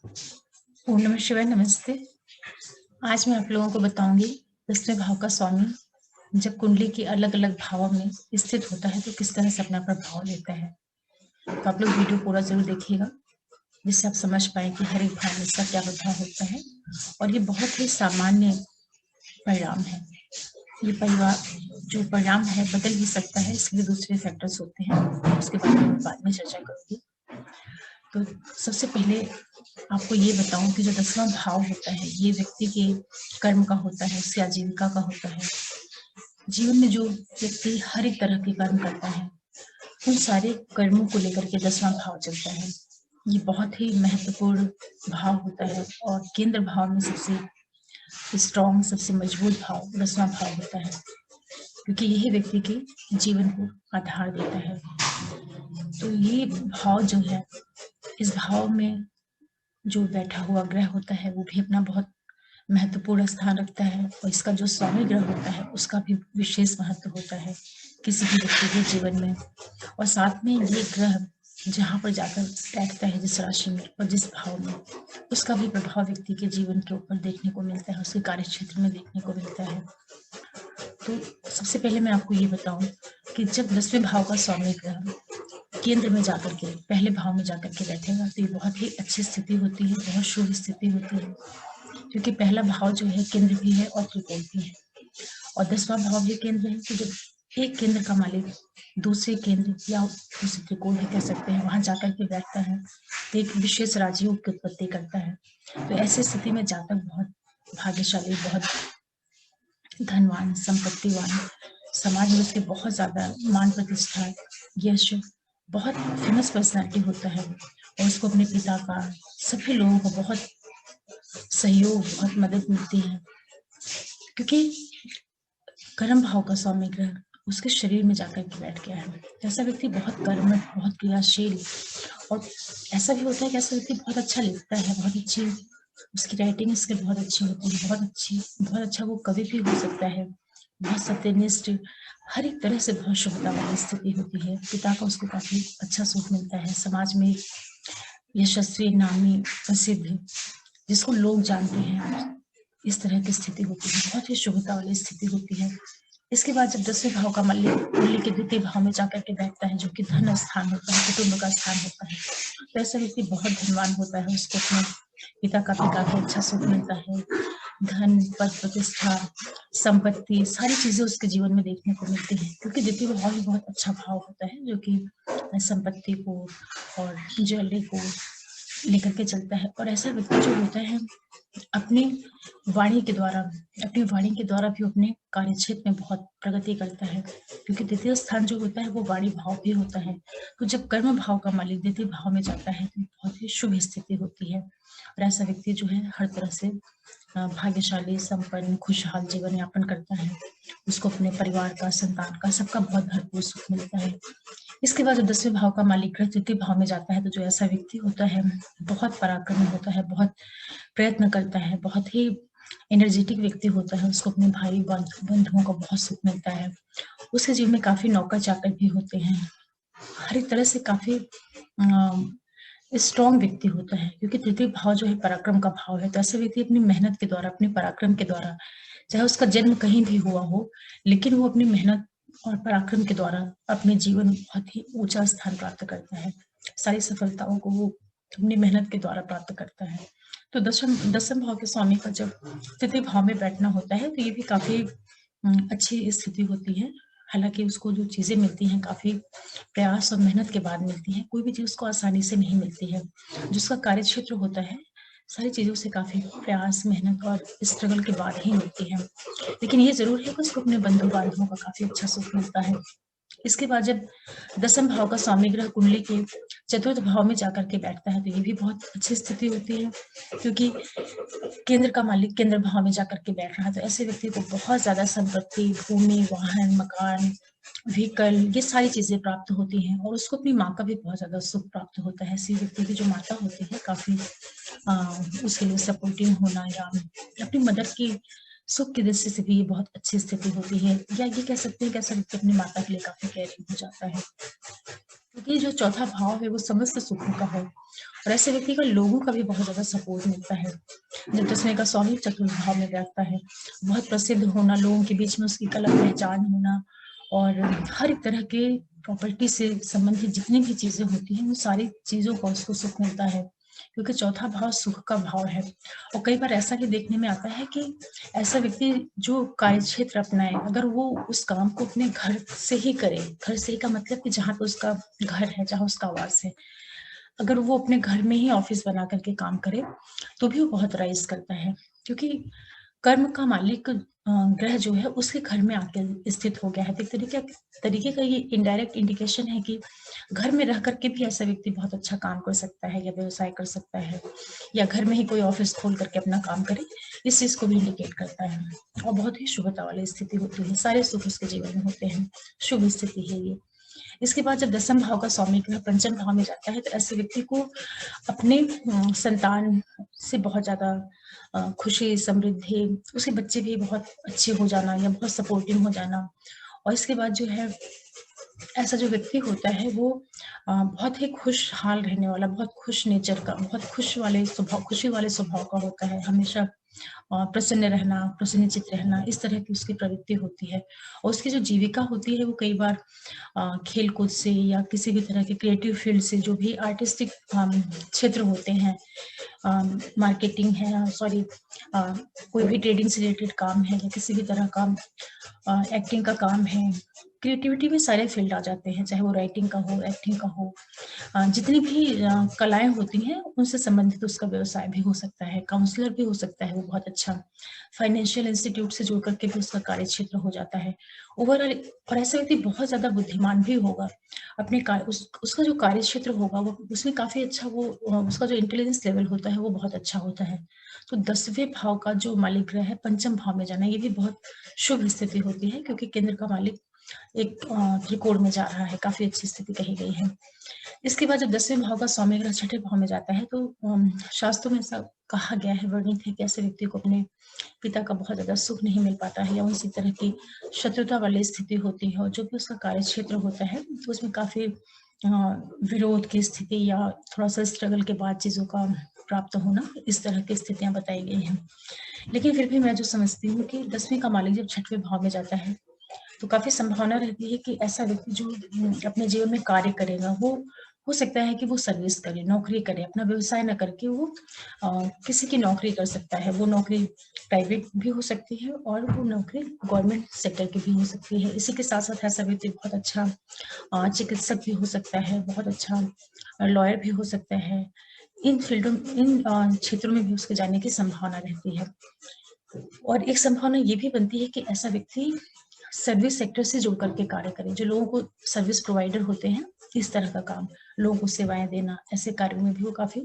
ओम नमः शिवाय, नमस्ते। आज मैं आप लोगों को बताऊँगी 10वें भाव का स्वामी जब कुंडली के अलग-अलग भावों में स्थित होता है तो किस तरह से अपना प्रभाव लेता है। तो आप लोग वीडियो पूरा ज़रूर देखिएगा, जिससे आप समझ पाएँ कि हर एक भाव में इसका क्या प्रभाव होता है और ये बहुत ही सामान्य परिणाम है। ये परिवार जो परिणाम है बदल भी सकता है, इसके लिए दूसरे फैक्टर्स होते हैं, उसके बारे में बाद में चर्चा करूँगी। तो सबसे पहले आपको ये बताऊँ कि जो 10वां भाव होता है, ये व्यक्ति के कर्म का होता है, उसकी आजीविका का होता है। जीवन में जो व्यक्ति हर एक तरह के कर्म करता है, उन सारे कर्मों को लेकर के 10वां भाव चलता है। ये बहुत ही महत्वपूर्ण भाव होता है और केंद्र भाव में सबसे स्ट्रॉन्ग, सबसे मजबूत भाव 10वां भाव होता है, क्योंकि यही व्यक्ति के जीवन को आधार देता है। तो ये भाव जो है, इस भाव में जो बैठा हुआ ग्रह होता है वो भी अपना बहुत महत्वपूर्ण स्थान रखता है और इसका जो स्वामी ग्रह होता है उसका भी विशेष महत्व होता है किसी भी व्यक्ति के जीवन में। और साथ में ये ग्रह जहाँ पर जाकर बैठता है, जिस राशि में और जिस भाव में, उसका भी प्रभाव व्यक्ति के जीवन के ऊपर देखने को मिलता है, उसके कार्य क्षेत्र में देखने को मिलता है। तो सबसे पहले मैं आपको ये बताऊं कि जब 10वें भाव का स्वामी ग्रह केंद्र में जाकर के पहले भाव में जाकर के बैठेगा तो ये बहुत ही अच्छी स्थिति होती है, बहुत शुभ स्थिति होती है, क्योंकि पहला भाव जो है केंद्र भी है और त्रिकोण भी है और 10वां भाव भी केंद्र है। तो जब एक केंद्र का मालिक दूसरे केंद्र या दूसरे त्रिकोण भी कह सकते हैं वहां जाकर के बैठता है तो एक विशेष राजयोग की उत्पत्ति करता है। तो ऐसी स्थिति में जातक बहुत भाग्यशाली, बहुत धनवान, संपत्तिवान, समाज में उसके बहुत ज्यादा मान प्रतिष्ठा, यश, बहुत फेमस पर्सनालिटी होता है और उसको अपने पिता का, सभी लोगों को बहुत सहयोग, बहुत मदद मिलती है, क्योंकि कर्म भाव का स्वामी ग्रह उसके शरीर में जाकर के बैठ गया है। ऐसा व्यक्ति बहुत कर्मठ, बहुत क्रियाशील और ऐसा भी होता है कि ऐसा व्यक्ति बहुत अच्छा लिखता है, बहुत अच्छी उसकी राइटिंग स्किल बहुत अच्छी होती है, बहुत अच्छा वो कवि भी हो सकता है, बहुत सत्यनिष्ठ, हर एक तरह से बहुत शुभता वाली स्थिति होती है। पिता का उसको काफी अच्छा सुख मिलता है, समाज में यशस्वी, नामी, प्रसिद्ध, जिसको लोग जानते हैं, इस तरह की स्थिति होती है, बहुत ही शुभता वाली स्थिति होती है। इसके बाद जब 10वें भाव का मालिक कुंडली के द्वितीय भाव में जाकर के बैठता है, जो कि धन स्थान होता है, कुटुंब का स्थान होता है, तो ऐसा व्यक्ति बहुत धनवान होता है, उसको अपने पिता का भी काफी अच्छा सुख मिलता है, धन, पद, प्रतिष्ठा, संपत्ति, सारी चीजें उसके जीवन में देखने को मिलती है, क्योंकि द्वितीय भाव भी बहुत अच्छा भाव होता है जो कि संपत्ति को और ज्वेलरी को लेकर के चलता है। और ऐसा व्यक्ति जो होता है अपनी वाणी के द्वारा भी अपने कार्य क्षेत्र में बहुत प्रगति करता है, क्योंकि द्वितीय स्थान जो होता है वो वाणी भाव भी होता है। तो जब कर्म भाव का मालिक द्वितीय भाव में जाता है तो बहुत ही शुभ स्थिति होती है और ऐसा व्यक्ति जो है हर तरह से भाग्यशाली, संपन्न, खुशहाल जीवन यापन करता है। उसको अपने परिवार का, संतान का, सबका बहुत भरपूर सुख मिलता है। इसके बाद जब 10वें भाव का मालिक ग्रह तृतीय भाव में जाता है तो जो ऐसा व्यक्ति होता है बहुत पराक्रमी होता है, बहुत प्रयत्न करता है, बहुत ही एनर्जेटिक व्यक्ति होता है, उसको अपने भाई बंधुओं का बहुत सुख मिलता है। उसके जीवन में काफी नौकर चाकर भी होते हैं, हर एक तरह से काफी स्ट्रॉन्ग व्यक्ति होता है, क्योंकि तृतीय भाव जो है पराक्रम का भाव है। तो ऐसे व्यक्ति अपनी मेहनत के द्वारा, अपने पराक्रम के द्वारा, चाहे उसका जन्म कहीं भी हुआ हो, लेकिन वो अपनी मेहनत और पराक्रम के द्वारा अपने जीवन में बहुत ही ऊंचा स्थान प्राप्त करता है। सारी सफलताओं को वो अपनी मेहनत के द्वारा प्राप्त करता है। तो दसम भाव के स्वामी का जब तृतीय भाव में बैठना होता है तो ये भी काफी अच्छी स्थिति होती है। हालांकि उसको जो चीजें मिलती हैं काफी प्रयास और मेहनत के बाद मिलती है, कोई भी चीज उसको आसानी से नहीं मिलती है। जिसका कार्य क्षेत्र होता है सारी चीजों से काफी प्रयास, मेहनत और स्ट्रगल के बाद ही मिलती है। लेकिन ये जरूर है कि उसको अपने बंधु बांधवों का काफी अच्छा सुख मिलता है। इसके बाद जब दसम भाव का स्वामी ग्रह कुंडली के चतुर्थ भाव में जाकर के बैठता है तो ये भी बहुत अच्छी स्थिति होती है, क्योंकि केंद्र का मालिक केंद्र भाव में जाकर के बैठ रहा है। तो ऐसे व्यक्ति को बहुत ज्यादा संपत्ति, भूमि, वाहन, मकान, व्हीकल, ये सारी चीजें प्राप्त होती हैं और उसको अपनी माँ का भी बहुत ज्यादा सुख प्राप्त होता है। ऐसे व्यक्ति की जो माता होती है काफी उसके लिए सपोर्टिव होना या अपनी मदर की सुख की दृष्टि से भी ये बहुत अच्छी स्थिति होती है, या ये कह सकते हैं कि ऐसा व्यक्ति अपनी माता के लिए काफी केयरिंग हो जाता है। क्योंकि जो चौथा भाव है वो समस्त सुखों का है और ऐसे व्यक्ति का लोगों का भी बहुत ज़्यादा सपोर्ट मिलता है। जब 10वें का स्वामी चतुर्थ भाव में बैठता है, बहुत प्रसिद्ध होना, लोगों के बीच में उसकी अलग पहचान होना और हर एक तरह के प्रॉपर्टी से संबंधित जितनी भी चीज़ें होती हैं, वो सारी चीज़ों का उसको सुख मिलता है, क्योंकि चौथा भाव सुख का भाव है। और कई बार ऐसा भी देखने में आता है कि ऐसा व्यक्ति जो कार्यक्षेत्र अपनाए, अगर वो उस काम को अपने घर से ही करे, घर से ही का मतलब कि जहाँ पे उसका घर है, जहाँ उसका आवास है, अगर वो अपने घर में ही ऑफिस बना करके काम करे, तो भी वो बहुत राइज़ करता है। क्योंकि कर्म का मालिक ग्रह जो है उसके घर में आके स्थित हो गया है। तो एक तरीके का ये इनडायरेक्ट इंडिकेशन है कि घर में रह कर के भी ऐसा व्यक्ति बहुत अच्छा काम कर सकता है या व्यवसाय कर सकता है या घर में ही कोई ऑफिस खोल करके अपना काम करे, इस चीज़ को भी इंडिकेट करता है और बहुत ही शुभता वाली स्थिति होती है। सारे सुख उसके जीवन में होते हैं, शुभ स्थिति है ये। इसके बाद जब 10वें भाव का स्वामी ग्रह पंचम भाव में जाता है, तो ऐसे व्यक्ति को अपने संतान से बहुत ज़्यादा खुशी, समृद्धि, उसके बच्चे भी बहुत अच्छे हो जाना या बहुत सपोर्टिव हो जाना और इसके बाद जो है ऐसा जो व्यक्ति होता है वो बहुत ही खुशहाल रहने वाला, बहुत खुश नेचर का, बहुत खुशी वाले स्वभाव का होता है, हमेशा प्रसन्न रहना, प्रसन्नचित्त रहना, इस तरह की उसकी प्रवृत्ति होती है और उसकी जो जीविका होती है वो कई बार खेल-कूद से या किसी भी तरह के क्रिएटिव फील्ड से, जो भी आर्टिस्टिक क्षेत्र होते हैं, मार्केटिंग है, सॉरी, कोई भी ट्रेडिंग से रिलेटेड काम है या किसी भी तरह का एक्टिंग का काम है, क्रिएटिविटी में सारे फील्ड आ जाते हैं, चाहे वो राइटिंग का हो, एक्टिंग का हो, जितनी भी कलाएँ होती हैं, उनसे संबंधित उसका व्यवसाय भी हो सकता है, काउंसलर भी हो सकता है वो बहुत अच्छा, फाइनेंशियल इंस्टीट्यूट से जुड़ कर के भी उसका कार्यक्षेत्र हो जाता है। ओवरऑल और ऐसा व्यक्ति बहुत ज़्यादा बुद्धिमान भी होगा, अपने उसका जो कार्यक्षेत्र होगा वो उसमें काफ़ी अच्छा वो उसका जो इंटेलिजेंस लेवल होता है वो बहुत अच्छा होता है। तो 10वें भाव का जो मालिक ग्रह है पंचम भाव में जाना, ये भी बहुत शुभ स्थिति होती है क्योंकि केंद्र का मालिक एक त्रिकोण में जा रहा है, काफ़ी अच्छी स्थिति कही गई है। इसके बाद जब 10वें भाव का स्वामी ग्रह छठे भाव में जाता है तो शास्त्रों में ऐसा कहा गया है, वर्णित है कि ऐसे व्यक्ति को अपने पिता का बहुत ज़्यादा सुख नहीं मिल पाता है या उसी तरह की शत्रुता वाली स्थिति होती है और जो भी उसका कार्यक्षेत्र होता है तो उसमें काफ़ी विरोध की स्थिति या थोड़ा-सा स्ट्रगल के बाद चीज़ों का प्राप्त होना, इस तरह की स्थितियाँ बताई गई हैं। लेकिन फिर भी मैं जो समझती हूँ कि 10वें का मालिक जब छठवें भाव में जाता है तो काफ़ी संभावना रहती है कि ऐसा व्यक्ति जो अपने जीवन में कार्य करेगा, वो हो सकता है कि वो सर्विस करे, नौकरी करे, अपना व्यवसाय ना करके वो किसी की नौकरी कर सकता है। वो नौकरी प्राइवेट भी हो सकती है और वो नौकरी गवर्नमेंट सेक्टर की भी हो सकती है। इसी के साथ-साथ ऐसा व्यक्ति बहुत अच्छा चिकित्सक भी हो सकता है, बहुत अच्छा लॉयर भी हो सकता है। इन क्षेत्रों में भी उसके जाने की संभावना रहती है। और एक संभावना ये भी बनती है कि ऐसा व्यक्ति सर्विस सेक्टर से जुड़ करके कार्य करें, जो लोगों को सर्विस प्रोवाइडर होते हैं, इस तरह का काम, लोगों को सेवाएँ देना, ऐसे कार्यों में भी वो काफ़ी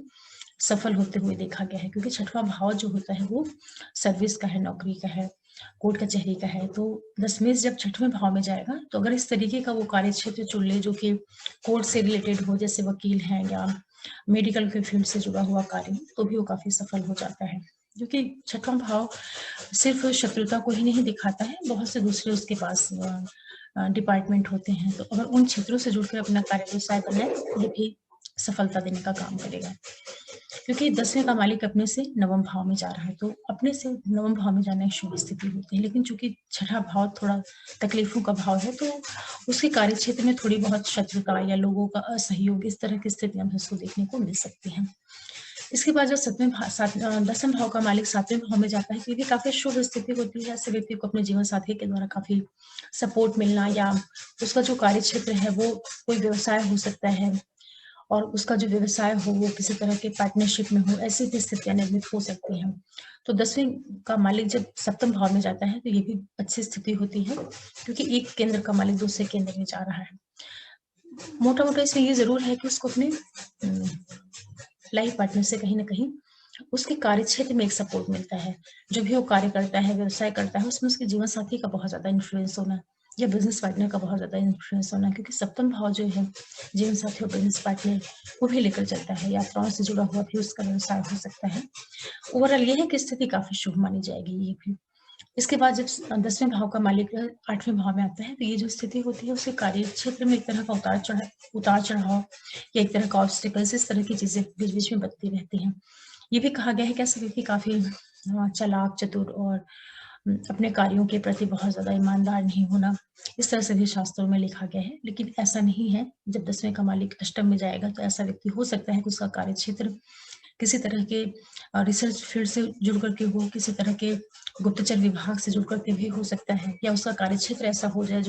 सफल होते हुए देखा गया है क्योंकि छठवां भाव जो होता है वो सर्विस का है, नौकरी का है, कोर्ट कचहरी का है। तो दशमेश जब छठवें भाव में जाएगा, तो अगर इस तरीके का वो कार्यक्षेत्र चुन ले जो कि कोर्ट से रिलेटेड हो, जैसे वकील हैं या मेडिकल के फील्ड से जुड़ा हुआ कार्य हो, तो भी वो काफ़ी सफल हो जाता है। क्योंकि छठवां भाव सिर्फ़ शत्रुता को ही नहीं दिखाता है, बहुत से दूसरे उसके पास डिपार्टमेंट होते हैं, तो अगर उन क्षेत्रों से जुड़कर अपना कार्य व्यवसाय बनाए, ये भी सफलता देने का काम करेगा। क्योंकि 10वें का मालिक अपने से नवम भाव में जा रहा है, तो अपने से नवम भाव में जाना एक शुभ स्थिति होती है, लेकिन चूँकि छठा भाव थोड़ा तकलीफ़ों का भाव है, तो उसके कार्यक्षेत्र में थोड़ी बहुत शत्रुता या लोगों का असहयोग, इस तरह की स्थितियाँ भी उसको देखने को मिल सकती हैं। इसके बाद जो 10वें भाव का मालिक 7वें भाव में जाता है, तो ये भी काफ़ी शुभ स्थिति होती है। ऐसे व्यक्ति को अपने जीवन साथी के द्वारा काफ़ी सपोर्ट मिलना या उसका जो कार्यक्षेत्र है, वो कोई व्यवसाय हो सकता है और उसका जो व्यवसाय हो, वो किसी तरह के पार्टनरशिप में हो, ऐसी भी स्थितियाँ निर्मित हो सकती हैं। तो 10वें का मालिक जब सप्तम भाव में जाता है, तो ये भी अच्छी स्थिति होती है, क्योंकि एक केंद्र का मालिक दूसरे केंद्र में जा रहा है। मोटा-मोटा इसमें ये ज़रूर है कि उसको अपने लाइफ पार्टनर से कहीं न कहीं उसके कार्यक्षेत्र में एक सपोर्ट मिलता है। जो भी वो कार्य करता है, व्यवसाय करता है, उसमें उसके जीवन साथी का बहुत ज़्यादा इन्फ्लुएंस होना या बिज़नेस पार्टनर का बहुत ज़्यादा इन्फ्लुएंस होना, क्योंकि सप्तम भाव जो है, जीवन साथी और बिज़नेस पार्टनर वो भी लेकर चलता है। यात्राओं से जुड़ा हुआ भी उसका व्यवसाय हो सकता है। ओवरऑल ये है कि स्थिति काफ़ी शुभ मानी जाएगी ये भी। इसके बाद जब 10वें भाव का मालिक 8वें भाव में आता है, तो ये जो स्थिति होती है उसके कार्य क्षेत्र में एक तरह का उतार-चढ़ाव या एक तरह का ऑब्स्टेकल्स, इस तरह की चीज़ें बीच-बीच में बनती रहती हैं। ये भी कहा गया है कि ऐसा व्यक्ति काफ़ी चालाक, चतुर और अपने कार्यों के प्रति बहुत ज़्यादा ईमानदार नहीं होना, इस तरह से भी शास्त्रों में लिखा गया है। लेकिन ऐसा नहीं है, जब 10वें का मालिक अष्टम में जाएगा, तो ऐसा व्यक्ति हो सकता है कि उसका कार्यक्षेत्र किसी तरह के रिसर्च फील्ड से जुड़ करके हो, किसी तरह के गुप्तचर विभाग से जुड़ करके भी हो सकता है, या उसका कार्यक्षेत्र ऐसा हो जाए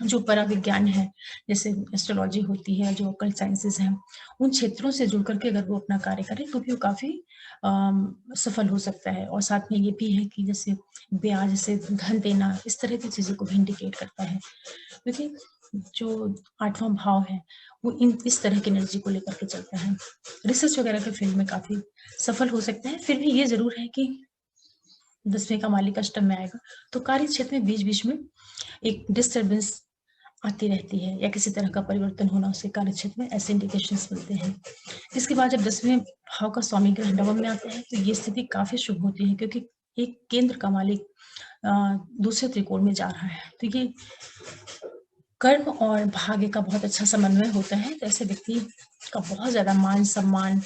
जो पराविज्ञान है, जैसे एस्ट्रोलॉजी होती है, जो ऑकल्ट साइंसेस हैं, उन क्षेत्रों से जुड़ करके अगर वो अपना कार्य करे तो भी वो काफ़ी सफल हो सकता है। और साथ में ये भी है कि जैसे ब्याज से धन देना, इस तरह की चीज़ों को भी इंडिकेट करता है, क्योंकि जो 8वां भाव है, वो इस तरह की एनर्जी को लेकर के चलता है। रिसर्च वगैरह के फील्ड में काफ़ी सफल हो सकता है। फिर भी ये ज़रूर है कि 10वें का मालिक अष्टम में आएगा, तो कार्य क्षेत्र में बीच-बीच में एक डिस्टर्बेंस आती रहती है, या किसी तरह का परिवर्तन होना उसके कार्यक्षेत्र में, ऐसे इंडिकेशंस मिलते हैं। इसके बाद जब 10वें भाव का स्वामी ग्रह नवम में आता है, तो ये स्थिति काफ़ी शुभ होती है, क्योंकि एक केंद्र का मालिक दूसरे त्रिकोण में जा रहा है, तो ये कर्म और भाग्य का बहुत अच्छा समन्वय होता है। तो ऐसे व्यक्ति का बहुत ज़्यादा मान-सम्मान,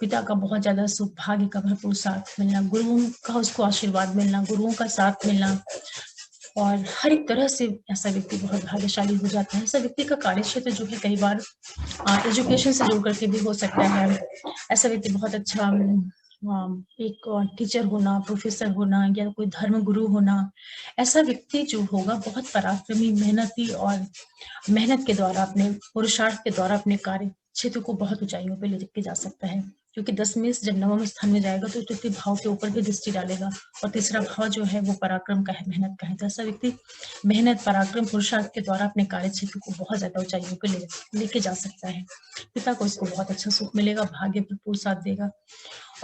पिता का बहुत ज़्यादा सुख, भाग्य का भरपूर साथ मिलना, गुरुओं का उसको आशीर्वाद मिलना, गुरुओं का साथ मिलना, और हर एक तरह से ऐसा व्यक्ति बहुत भाग्यशाली हो जाता है। ऐसा व्यक्ति का कार्यक्षेत्र जो है कई बार एजुकेशन से जुड़ करके भी हो सकता है। ऐसा व्यक्ति बहुत अच्छा एक टीचर होना, प्रोफेसर होना, या कोई धर्म गुरु होना, ऐसा व्यक्ति जो होगा बहुत पराक्रमी, मेहनती, और मेहनत के द्वारा, अपने पुरुषार्थ के द्वारा अपने कार्य क्षेत्र को बहुत ऊंचाइयों पे लेके जा सकता है। क्योंकि 10वें से जब 9वें स्थान में जाएगा तो तृतीय भाव के ऊपर भी दृष्टि डालेगा, और तीसरा भाव जो है वो पराक्रम का है, मेहनत का है। तो ऐसा व्यक्ति मेहनत, पराक्रम, पुरुषार्थ के द्वारा अपने कार्य क्षेत्र को बहुत ज्यादा ऊंचाइयों पे लेके जा सकता है। पिता को इसको बहुत अच्छा सुख मिलेगा, भाग्य भरपूर साथ देगा।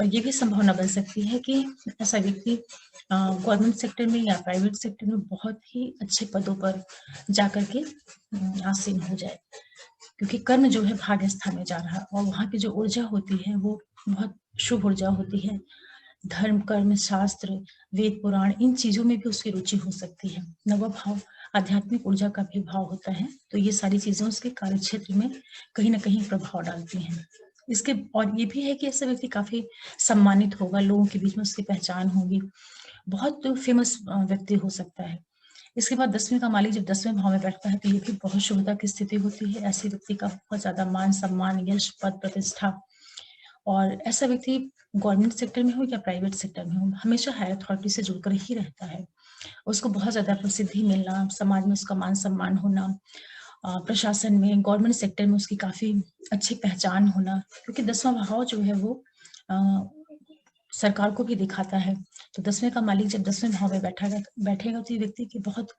और ये भी संभावना बन सकती है कि ऐसा व्यक्ति गवर्नमेंट सेक्टर में या प्राइवेट सेक्टर में बहुत ही अच्छे पदों पर जाकर के आसीन हो जाए, क्योंकि कर्म जो है भाग्य स्थान में जा रहा है, और वहाँ की जो ऊर्जा होती है वो बहुत शुभ ऊर्जा होती है। धर्म, कर्म, शास्त्र, वेद, पुराण, इन चीजों में भी उसकी रुचि हो सकती है। नवा भाव आध्यात्मिक ऊर्जा का भी भाव होता है, तो ये सारी चीजें उसके कार्य क्षेत्र में कहीं ना कहीं प्रभाव डालती हैं। इसके और ये भी है कि ऐसा व्यक्ति काफी सम्मानित होगा, लोगों के बीच में उसकी पहचान होगी, बहुत फेमस व्यक्ति हो सकता है। इसके बाद 10वें का मालिक जब 10वें भाव में बैठता है, तो ये भी बहुत शुभता की स्थिति होती है। ऐसे व्यक्ति का बहुत ज्यादा मान सम्मान, यश, पद, प्रतिष्ठा, और ऐसा व्यक्ति गवर्नमेंट सेक्टर में हो या प्राइवेट सेक्टर में हो, हमेशा हायर अथॉरिटी से जुड़कर ही रहता है। उसको बहुत ज्यादा प्रसिद्धि मिलना, समाज में उसका मान सम्मान होना, प्रशासन में, गवर्नमेंट सेक्टर में उसकी काफी अच्छी पहचान होना, क्योंकि 10वां भाव जो है वो सरकार को भी दिखाता है। तो 10वें का मालिक जब 10वें भाव में बैठेगा तो ये व्यक्ति की बहुत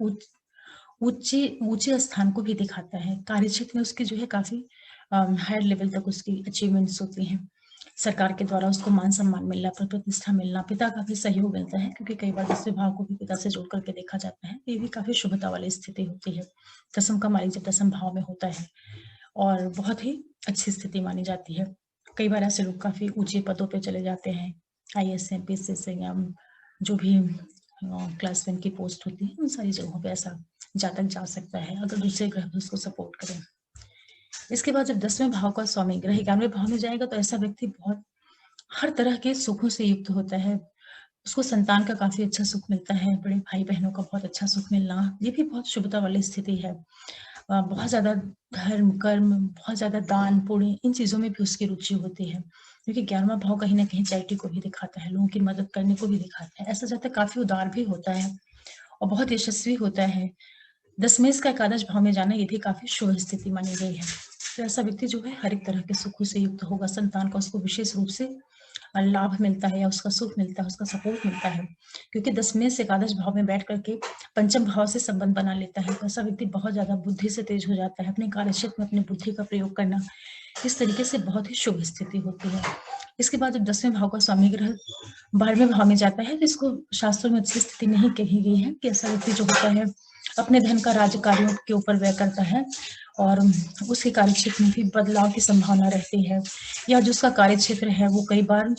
ऊंचे स्थान को भी दिखाता है। कार्यक्षेत्र में उसकी जो है काफी हायर लेवल तक उसकी अचीवमेंट्स होती हैं। सरकार के द्वारा उसको मान सम्मान मिलना, प्रतिष्ठा मिलना, पिता का भी सहयोग मिलता है, क्योंकि कई बार 10वें भाव को भी पिता से जोड़ करके देखा जाता है। ये भी काफी शुभता वाली स्थिति होती है। 10वीं का मालिक जब 10वें भाव में होता है, और बहुत ही अच्छी स्थिति मानी जाती है। कई बार ऐसे लोग काफी ऊंचे पदों पे चले जाते हैं, IAS है, PCS है, या जो भी क्लास 1 की पोस्ट होती है, उन सारी जगहों पे ऐसा जातक जा सकता है, अगर दूसरे ग्रह भी उसको सपोर्ट करें। इसके बाद जब 10वें भाव का स्वामी ग्रह 11वें भाव में जाएगा, तो ऐसा व्यक्ति बहुत हर तरह के सुखों से युक्त होता है। उसको संतान का काफी अच्छा सुख मिलता है, बड़े भाई बहनों का बहुत अच्छा सुख मिलना, ये भी बहुत शुभता वाली स्थिति है। बहुत ज्यादा धर्म, कर्म, बहुत ज्यादा दान, पुण्य, इन चीजों में भी उसकी रुचि होती है, क्योंकि 11वां भाव कहीं ना कहीं चैरिटी को भी दिखाता है, लोगों की मदद करने को भी दिखाता है। ऐसा जातक काफी उदार भी होता है और बहुत यशस्वी होता है। 10वें का एकादश भाव में जाना, ये भी काफी शुभ स्थिति मानी गई है। तो ऐसा व्यक्ति जो है हर एक तरह के सुखों से युक्त होगा, संतान का उसको विशेष रूप से लाभ मिलता है, या उसका सुख मिलता है, उसका सपोर्ट मिलता है, क्योंकि 10वें से एकादश भाव में बैठ करके पंचम भाव से संबंध बना लेता है। तो ऐसा व्यक्ति बहुत ज्यादा बुद्धि से तेज हो जाता है, अपने कार्यक्षेत्र में अपनी बुद्धि का प्रयोग करना, इस तरीके से बहुत ही शुभ स्थिति होती है। इसके बाद जब 10वें भाव का स्वामी ग्रह 12वें भाव में जाता है, तो इसको शास्त्रों में अच्छी स्थिति नहीं कही गई है, कि ऐसा व्यक्ति जो होता है अपने धन का राज्य कार्यों के ऊपर व्यय करता है, और उसके कार्यक्षेत्र में भी बदलाव की संभावना रहती है, या जो उसका कार्यक्षेत्र है वो कई बार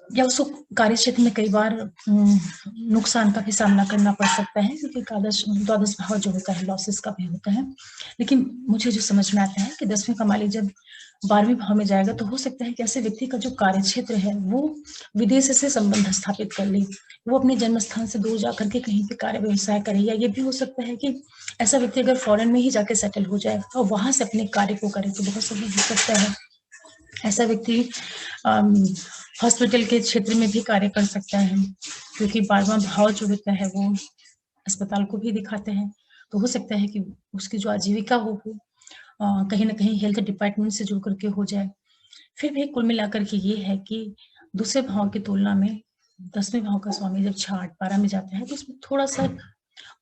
या उसको कार्य क्षेत्र में कई बार नुकसान का भी सामना करना पड़ सकता है, क्योंकि द्वादश भाव जो होता है लॉसेस का भी होता है। लेकिन मुझे जो समझ में आता है कि 10वें का मालिक जब 12वें भाव में जाएगा तो हो सकता है कि ऐसे व्यक्ति का जो कार्य क्षेत्र है वो विदेश से संबंध स्थापित कर ले, वो अपने जन्म स्थान से दूर जाकर के कहीं पे कार्य व्यवसाय करे, या ये भी हो सकता है कि ऐसा व्यक्ति अगर फॉरेन में ही जाके सेटल हो जाए और वहां से अपने कार्य को करे, तो बहुत समय हो सकता है ऐसा व्यक्ति हॉस्पिटल के क्षेत्र में भी कार्य कर सकता है, क्योंकि 12वां भाव जो होता है वो अस्पताल को भी दिखाते हैं। तो हो सकता है कि उसकी जो आजीविका हो वो कहीं न कहीं हेल्थ डिपार्टमेंट से जुड़ करके हो जाए। फिर भी कुल मिलाकर के ये है कि दूसरे भाव की तुलना में 10वें भाव का स्वामी जब 6, 8, 12 में जाता है तो उसमें थोड़ा-सा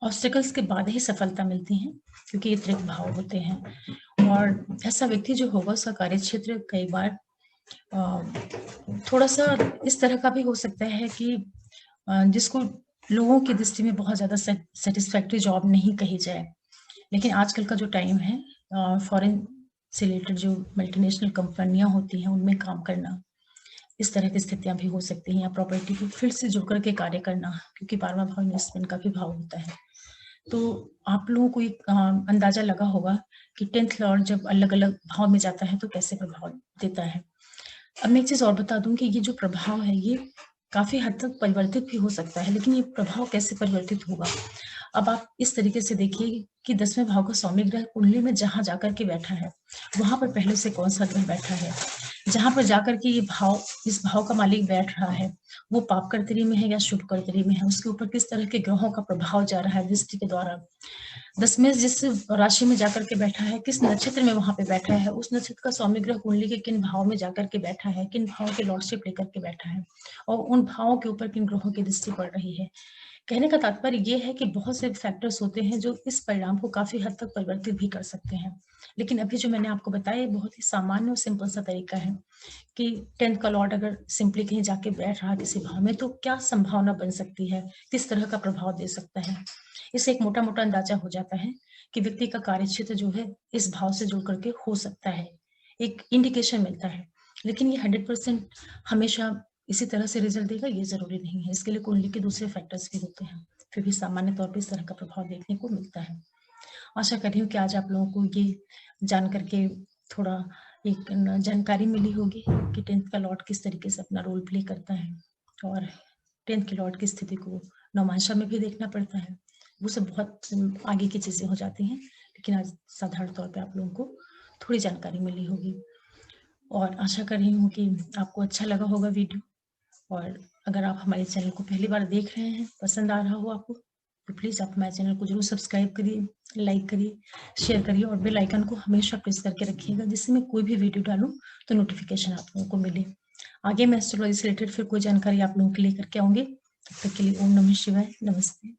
ऑब्स्टेकल्स के बाद ही सफलता मिलती है, क्योंकि ये त्रिक भाव होते हैं। और ऐसा व्यक्ति जो होगा उसका कार्यक्षेत्र कई बार थोड़ा-सा इस तरह का भी हो सकता है कि जिसको लोगों की दृष्टि में बहुत ज़्यादा सैटिस्फैक्टरी जॉब नहीं कही जाए। लेकिन आजकल का जो टाइम है फॉरेन से रिलेटेड जो मल्टीनेशनल कंपनियाँ होती हैं, उनमें काम करना, इस तरह की स्थितियाँ भी हो सकती हैं, या प्रॉपर्टी की फील्ड से जुड़ कर के कार्य करना, क्योंकि 12वां भाव इन्वेस्टमेंट का भी भाव होता है। तो आप लोगों को एक अंदाज़ा लगा होगा कि 10th लॉर्ड जब अलग-अलग भाव में जाता है तो कैसे प्रभाव देता है। अब मैं एक चीज़ और बता दूँ कि ये जो प्रभाव है ये काफ़ी हद तक परिवर्तित भी हो सकता है, लेकिन ये प्रभाव कैसे परिवर्तित होगा? अब आप इस तरीके से देखिए कि 10वें भाव का स्वामी ग्रह कुंडली में जहाँ जाकर के बैठा है, वहाँ पर पहले से कौन-सा ग्रह बैठा है? जहाँ पर जाकर के ये भाव इस भाव का मालिक बैठ रहा है, वो पाप कर्तरी में है या शुभ कर्तरी में है? उसके ऊपर किस तरह के ग्रहों का प्रभाव जा रहा है दृष्टि के द्वारा? 10वें जिस राशि में जाकर के बैठा है, किस नक्षत्र में वहाँ पे बैठा है, उस नक्षत्र का स्वामी ग्रह कुंडली के किन भाव में जाकर के बैठा है, किन भावों की लॉर्डशिप लेकर के बैठा है, और उन भावों के ऊपर किन ग्रहों की दृष्टि पड़ रही है। कहने का तात्पर्य ये है कि बहुत से फैक्टर्स होते हैं जो इस परिणाम को काफ़ी हद तक परिवर्तित भी कर सकते हैं। लेकिन अभी जो मैंने आपको बताया ये बहुत ही सामान्य और सिंपल सा तरीका है कि 10th का लॉर्ड अगर सिंपली कहीं जाके बैठ रहा है किसी भाव में तो क्या संभावना बन सकती है, किस तरह का प्रभाव दे सकता है। इससे एक मोटा-मोटा अंदाजा हो जाता है कि व्यक्ति का कार्यक्षेत्र जो है इस भाव से जुड़ करके हो सकता है। एक इंडिकेशन मिलता है, लेकिन ये 100% हमेशा इसी तरह से रिजल्ट देगा ये ज़रूरी नहीं है। इसके लिए कुंडली के दूसरे फैक्टर्स भी होते हैं, फिर भी सामान्य तौर पे इस तरह का प्रभाव देखने को मिलता है। आशा कर रही हूँ कि आज आप लोगों को ये जान करके थोड़ा एक जानकारी मिली होगी कि 10th का लॉर्ड किस तरीके से अपना रोल प्ले करता है, और 10th के लॉर्ड की स्थिति को नवमांशा में भी देखना पड़ता है। वो सब बहुत आगे की चीज़ें हो जाती हैं, लेकिन आज साधारण तौर पे आप लोगों को थोड़ी जानकारी मिली होगी, और आशा कर रही हूँ कि आपको अच्छा लगा होगा वीडियो। और अगर आप हमारे चैनल को पहली बार देख रहे हैं, पसंद आ रहा हो आपको, तो प्लीज़ आप हमारे चैनल को ज़रूर सब्सक्राइब करिए, लाइक करिए, शेयर करिए, और बेल आइकन को हमेशा प्रेस करके रखिएगा, जिससे मैं कोई भी वीडियो डालूँ तो नोटिफिकेशन आप लोगों को मिले। आगे मैं एस्ट्रोलॉजी से रिलेटेड फिर कोई जानकारी आप लोगों के लिए लेकर के आऊँगी। तब तक के लिए ओम नमः शिवाय, नमस्ते।